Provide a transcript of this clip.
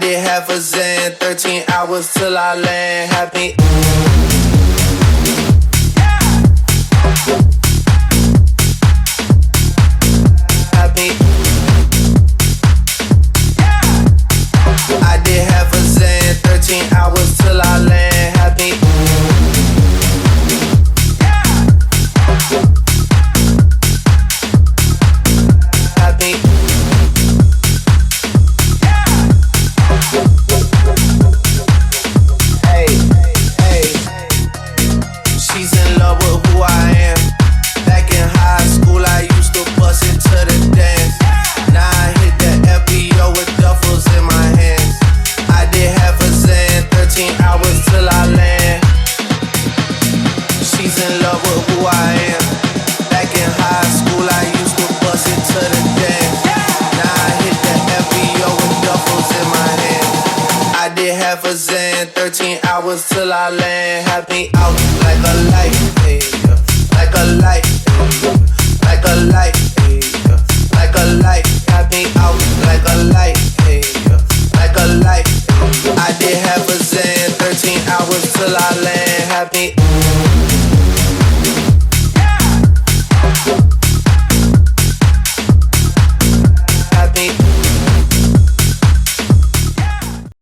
did half a Zen, 13 hours till I land. Had me. Had me. I did half a Zen, 13 hours till I land. Had me. Had me. She's in love with who I am. Back in high school, I used to bust it to the dance. Now I hit the FBO with duffels in my hands. I did half a Zen, 13 hours till I land. She's in love with who I am. Back in high school, I used to bust it to the dance. Now I hit the FBO with duffels in my hands. I did half a Zen, 13 hours till I land. Had me out like a light, hey, like a light, hey, like a light, hey, like a light. Had me out like a light, hey, like a light. I did half a Zen, 13 hours till I land. Had me.